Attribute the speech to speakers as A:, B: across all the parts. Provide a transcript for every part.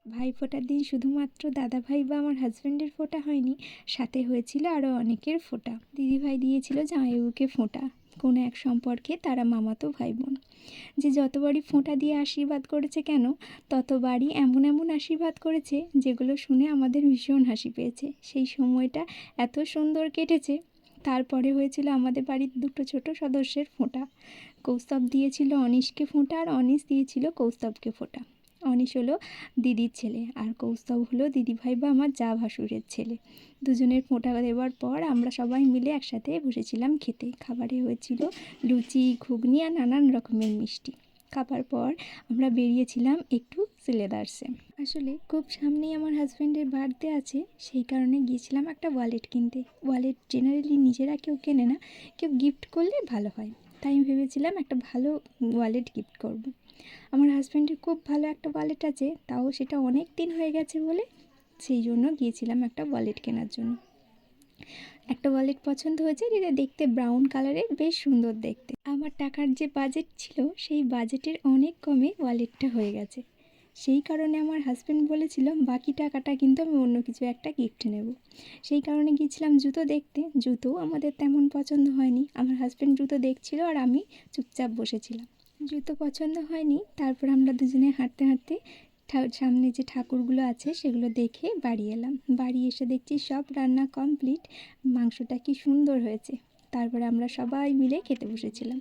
A: ভাইফোঁটার দিন শুধুমাত্র দাদাভাই বা আমার হাজব্যান্ডের ফোঁটা হয়নি, সাথে হয়েছিল আরও অনেকের ফোঁটা। দিদিভাই দিয়েছিল জামাইবাবুকে ফোঁটা। কোনো এক সম্পর্কে তারা মামাতো ভাই বোন। যে যতবারই ফোঁটা দিয়ে আশীর্বাদ করেছে কেন, ততবারই এমন এমন আশীর্বাদ করেছে যেগুলো শুনে আমাদের ভীষণ হাসি পেয়েছে। সেই সময়টা এত সুন্দর কেটেছে। তারপরে হয়েছিল আমাদের বাড়ির দুটো ছোট সদস্যের ফোঁটা। কৌস্তব দিয়েছিল অনিশকে ফোঁটা, আর অনিশ দিয়েছিল কৌস্তবকে ফোঁটা। অনিশ হলো দিদির ছেলে, আর কৌস্তব হলো দিদিভাই বা আমার জা ভাসুরের ছেলে। দুজনের ফোঁটা দেওয়ার পর আমরা সবাই মিলে একসাথে বসেছিলাম খেতে। খাবারে হয়েছিল লুচি, ঘুগনি আর নানান রকমের মিষ্টি। খাবার পর আমরা বেরিয়েছিলাম একটু সিলেদার্সে। আসলে খুব সামনেই আমার হাজব্যান্ডের বার্থডে আছে, সেই কারণে গিয়েছিলাম একটা ওয়ালেট কিনতে। ওয়ালেট জেনারেলি নিজেরা কেউ কেনে না, কেউ গিফট করলে ভালো হয়। তাই আমি ভেবেছিলাম একটা ভালো ওয়ালেট গিফট করব। আমার হাজব্যান্ডের খুব ভালো একটা ওয়ালেট আছে, তাও সেটা অনেক দিন হয়ে গেছে বলে সেই জন্য গিয়েছিলাম একটা ওয়ালেট কেনার জন্য। একটা ওয়ালেট পছন্দ হয়েছে, যেটা দেখতে ব্রাউন কালারের, বেশ সুন্দর দেখতে। আমার টাকার যে বাজেট ছিল সেই বাজেটের অনেক কমে ওয়ালেটটা হয়ে গেছে। সেই কারণে আমার হাজব্যান্ড বলেছিল বাকি টাকাটা কিন্তু আমি অন্য কিছু একটা গিফট নেব। সেই কারণে গিয়েছিলাম জুতো দেখতে। জুতোও আমাদের তেমন পছন্দ হয়নি। আমার হাজব্যান্ড জুতো দেখছিল আর আমি চুপচাপ বসেছিলাম। জুতো পছন্দ হয়নি। তারপর আমরা দুজনে হাঁটতে হাঁটতে সামনে যে ঠাকুরগুলো আছে সেগুলো দেখে বাড়ি এলাম। বাড়ি এসে দেখছি সব রান্না কমপ্লিট। মাংসটা কি সুন্দর হয়েছে। তারপরে আমরা সবাই মিলে খেতে বসেছিলাম।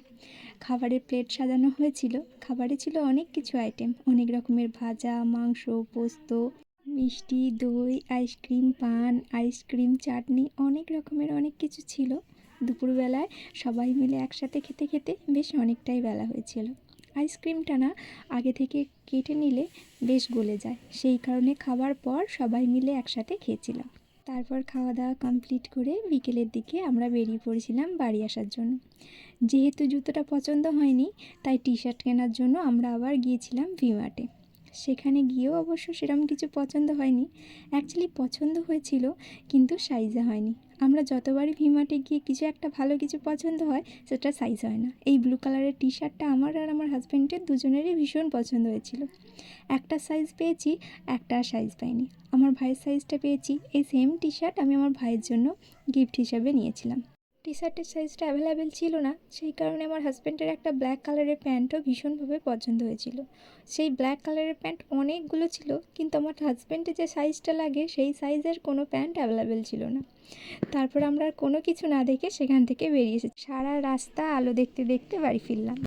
A: খাবারের প্লেট সাজানো হয়েছিল। খাবারে ছিল অনেক কিছু আইটেম, অনেক রকমের ভাজা, মাংস, পোস্ত, মিষ্টি, দই, আইসক্রিম, পান, আইসক্রিম, চাটনি, অনেক রকমের অনেক কিছু ছিল। দুপুরবেলায় সবাই মিলে একসাথে খেতে খেতে বেশ অনেকটাই বেলা হয়েছিল। আইসক্রিমটা না আগে থেকে কেটে নিলে বেশ গলে যায়, সেই কারণে খাবার পর সবাই মিলে একসাথে খেয়েছিলাম। তারপর খাওয়া দাওয়া কমপ্লিট করে বিকেলের দিকে আমরা বেরিয়ে পড়েছিলাম বাড়ি আসার জন্য। যেহেতু জুতোটা পছন্দ হয়নি, তাই টি শার্ট কেনার জন্য আমরা আবার গিয়েছিলাম ভি-মার্টে। সেখানে গিয়েও অবশ্য সেরকম কিছু পছন্দ হয়নি। অ্যাকচুয়ালি পছন্দ হয়েছিল, কিন্তু সাইজে হয়নি। আমরা যতবারই ভি-মার্টে গিয়ে কিছু একটা ভালো কিছু পছন্দ হয়, সেটা সাইজ হয় না। এই ব্লু কালারের টি শার্টটা আমার আর আমার হাজব্যান্ডের দুজনেরই ভীষণ পছন্দ হয়েছিল। একটা সাইজ পেয়েছি, একটা সাইজ পাইনি। আমার ভাইয়ের সাইজটা পেয়েছি। এই সেম টি শার্ট আমি আমার ভাইয়ের জন্য গিফট হিসাবে নিয়েছিলাম। টি শার্টের সাইজটা অ্যাভেলেবেল ছিল না, সেই কারণে আমার হাজব্যান্ডের একটা ব্ল্যাক কালারের প্যান্টও ভীষণভাবে পছন্দ হয়েছিল। সেই ব্ল্যাক কালারের প্যান্ট অনেকগুলো ছিল, কিন্তু আমার হাজব্যান্ডের যে সাইজটা লাগে সেই সাইজের কোনো প্যান্ট অ্যাভেলেবেল ছিল না। তারপর আমরা কোনো কিছু না দেখে সেখান থেকে বেরিয়ে এসেছি। সারা রাস্তা আলো দেখতে দেখতে বাড়ি ফিরলাম।